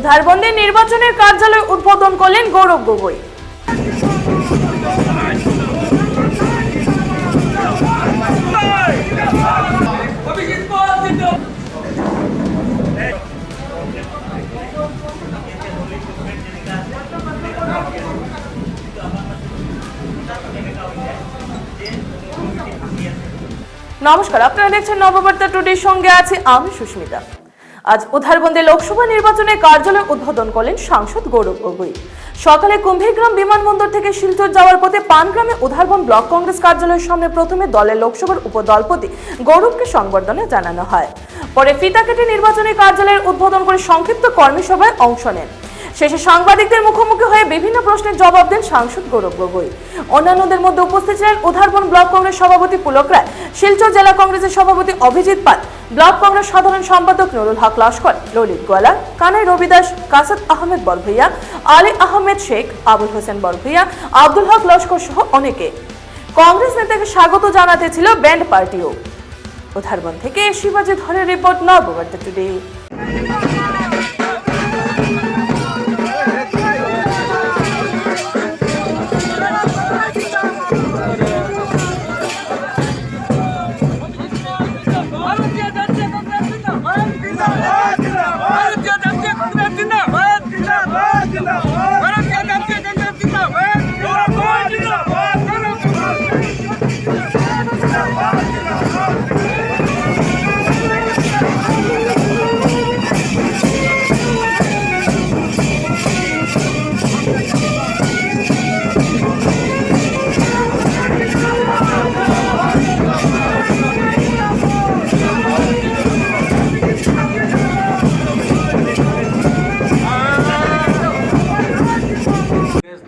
উধারবন্দে নির্বাচনের কার্যালয় উদ্বোধন করলেন গৌরব গগৈ। নমস্কার, আপনারা দেখছেন নববার্তা টুডের সঙ্গে আছি আমি সুস্মিতা। আজ উধারবন্দে লোকসভা নির্বাচনের কার্যালয় উদ্বোধন করলেন সাংসদ গৌরব গগৈ। সকালে কুম্ভীরগ্রাম বিমানবন্দর থেকে শিলচর যাওয়ার পথে পানগ্রামে উধারবন্দ ব্লক কংগ্রেস কার্যালয়ের সামনে প্রথমে দলের লোকসভার উপদলপতি গৌরবকে সংবর্ধনা জানানো হয়। পরে ফিতা কেটে নির্বাচনী কার্যালয়ের উদ্বোধন করে সংক্ষিপ্ত কর্মী সভায় অংশ নেন। শেষে সাংবাদিকদের মুখোমুখি হয়ে বিভিন্ন প্রশ্নের জবাব দেন সাংসদ গৌরব গগৈ। অন্যান্যদের মধ্যে উপস্থিত ছিলেন উধারবন্দ ব্লক কংগ্রেস সভাপতি পুলক রায়, শিলচর জেলা কংগ্রেসের সভাপতি অভিজিৎ পাল, ব্লক কংগ্রেস সাধারণ সম্পাদক নুরুল হক লস্কর, ললিত গোয়ালা, কানাই রবিদাস, কাসাদ আহমেদ বরভূইয়া, আলী আহমেদ শেখ, আবুল হোসেন বরভূইয়া, আব্দুল হক লস্কর সহ অনেকে। কংগ্রেস নেতাকে স্বাগত জানাতে ছিল ব্যান্ড পার্টিও। উধারবন্দ থেকে শিবাজি ধরের রিপোর্ট, নববার্তা টুডে।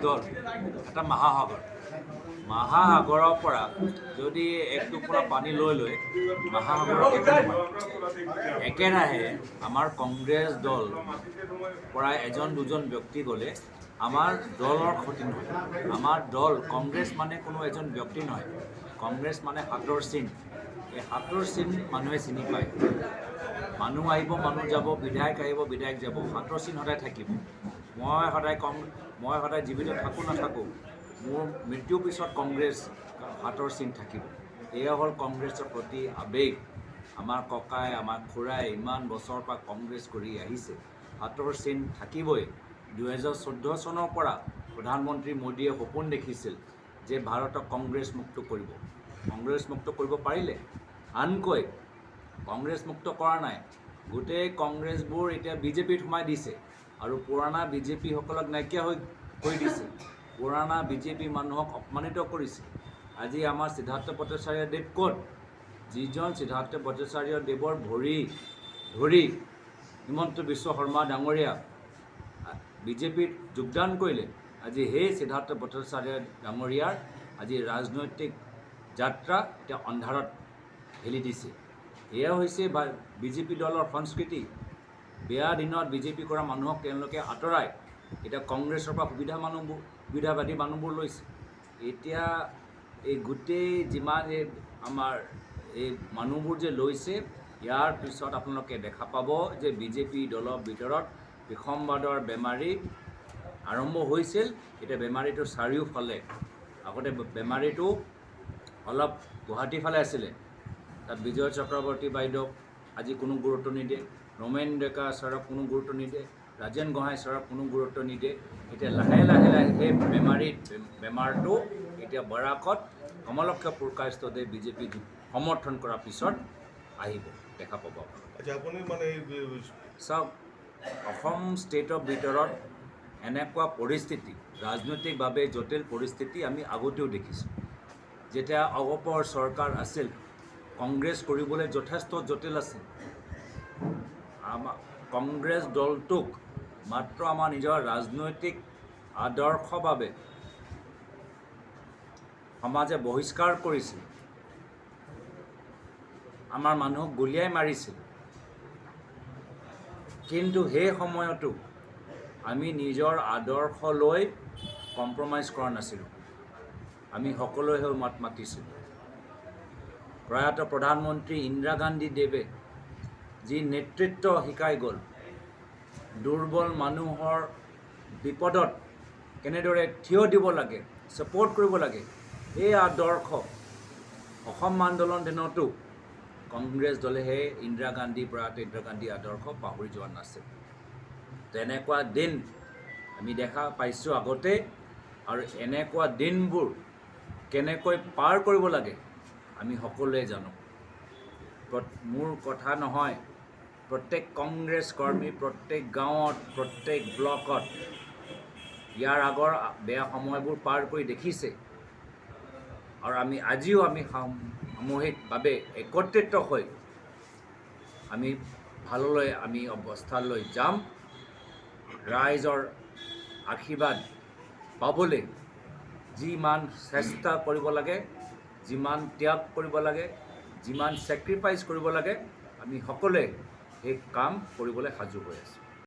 দল এটা মহাসাগৰৰ পৰা যদি এক টুকুৰা পানী লৈ মহাসাগৰক একেৰাহে আমাৰ কংগ্ৰেছ দল পৰা এজন দুজন ব্যক্তি গ'লে আমাৰ দলৰ ক্ষতি নহয়। আমাৰ দল কংগ্ৰেছ মানে কোনো এজন ব্যক্তি নহয়, কংগ্ৰেছ মানে হাতৰ চিন। এই হাতৰ চিন মানুহে চিনি পায়। মানুহ আহিব, মানুহ যাব, বিধায়ক আহিব, বিধায়ক যাব, হাতৰ চিন সদায় থাকিব। মই সদায় জীৱিত থাকোঁ নাথাকোঁ, মোৰ মৃত্যুৰ পিছত কংগ্ৰেছ হাতৰ চিন থাকিব। এয়া হ'ল কংগ্ৰেছৰ প্ৰতি আৱেগ। আমাৰ ককাই, আমাৰ খুৰাই ইমান বছৰৰ পৰা কংগ্ৰেছ কৰি আহিছে, হাতৰ চিন থাকিবই। 2014 চনৰ পৰা প্ৰধানমন্ত্ৰী মোদীয়ে সপোন দেখিছিল যে ভাৰতক কংগ্ৰেছ মুক্ত কৰিব। কংগ্ৰেছ মুক্ত কৰিব পাৰিলে, আনকৈ কংগ্ৰেছ মুক্ত কৰা নাই, গোটেই কংগ্ৰেছবোৰ এতিয়া বিজেপিত সোমাই দিছে আৰু পুৰণা বিজেপিসকলক নাইকিয়া কৰি দিছে। পুৰণা বিজেপি মানুহক অপমানিত কৰিছে। আজি আমাৰ সিদ্ধাৰ্থ ভট্টাচাৰ্য দেৱ ক'ত? যিজন সিদ্ধাৰ্থ ভট্টাচাৰ্য দেৱৰ ভৰি ধৰি হিমন্ত বিশ্ব শৰ্মা ডাঙৰীয়া বিজেপিত যোগদান কৰিলে, আজি সেই সিদ্ধাৰ্থ ভট্টাচাৰ্য ডাঙৰীয়াৰ আজি ৰাজনৈতিক যাত্ৰা এতিয়া অন্ধাৰত ঠেলি দিছে। এয়া হৈছে বিজেপি দলৰ সংস্কৃতি। বেয়া দিনত বিজেপি কৰা মানুহক তেওঁলোকে আঁতৰাই এতিয়া কংগ্ৰেছৰ পৰা সুবিধাবাদী মানুহবোৰ লৈছে। এতিয়া এই গোটেই যিমান আমাৰ এই মানুহবোৰ যে লৈছে, ইয়াৰ পিছত আপোনালোকে দেখা পাব যে বিজেপি দলৰ ভিতৰত বিসম্বাদৰ বেমাৰী আৰম্ভ হৈছিল। এতিয়া বেমাৰীটো চাৰিওফালে, আগতে বেমাৰীটো অলপ গুৱাহাটীৰ ফালে আছিলে, তাত বিজয় চক্ৰৱৰ্তী বাইদেউক আজি কোনো গুৰুত্ব নিদিয়ে, ৰমেন ডেকা ছাৰক কোনো গুৰুত্ব নিদিয়ে, ৰাজেন গোহাঁই ছাৰক কোনো গুৰুত্ব নিদিয়ে। এতিয়া লাহে লাহে সেই বেমাৰটো এতিয়া বৰাকত কমলক্ষ পুৰকায়স্থদেৱ বিজেপি সমৰ্থন কৰাৰ পিছত আহিব, দেখা পাব। আপুনি মানে চাওক, অসম ষ্টেটৰ ভিতৰত এনেকুৱা পৰিস্থিতি, ৰাজনৈতিকভাৱে জটিল পৰিস্থিতি আমি আগতেও দেখিছোঁ। যেতিয়া অগপৰ চৰকাৰ আছিল, কংগ্ৰেছ কৰিবলৈ যথেষ্ট জটিল আছিল। কংগ্ৰেছ দলটোক মাত্ৰ আমাৰ নিজৰ ৰাজনৈতিক আদৰ্শৰ বাবে সমাজে বহিষ্কাৰ কৰিছিল, আমাৰ মানুহক গুলিয়াই মাৰিছিল। কিন্তু সেই সময়তো আমি নিজৰ আদৰ্শ লৈ কম্প্ৰমাইজ কৰা নাছিলোঁ। আমি সকলোৱে হৈ মাত মাতিছিলোঁ। প্ৰয়াত প্ৰধানমন্ত্ৰী ইন্দিৰা গান্ধী দেৱে যি নেতৃত্ব শিকাই গ'ল, দুৰ্বল মানুহৰ বিপদত কেনেদৰে থিয় দিব লাগে, ছাপৰ্ট কৰিব লাগে, এই আদৰ্শ অসম আন্দোলন দিনতো কংগ্ৰেছ দলেহে ইন্দিৰা গান্ধী আদৰ্শ পাহৰি যোৱা নাছিল। তেনেকুৱা দিন আমি দেখা পাইছোঁ আগতে, আৰু এনেকুৱা দিনবোৰ কেনেকৈ পাৰ কৰিব লাগে আমি সকলোৱে জানো। মোৰ কথা নহয়, প্ৰত্যেক কংগ্ৰেছ কৰ্মী প্ৰত্যেক গাঁৱত প্ৰত্যেক ব্লকত ইয়াৰ আগৰ বেয়া সময়বোৰ পাৰ কৰি দেখিছে, আৰু আজিও আমি সামূহিকভাৱে একত্ৰিত হৈ আমি ভাললৈ আমি অৱস্থালৈ যাম। ৰাইজৰ আশীৰ্বাদ পাবলৈ যিমান চেষ্টা কৰিব লাগে, যিমান ত্যাগ কৰিব লাগে, যিমান ছেক্ৰিফাইচ কৰিব লাগে, আমি সকলোৱে সেই কাম কৰিবলৈ সাজু হৈ আছোঁ।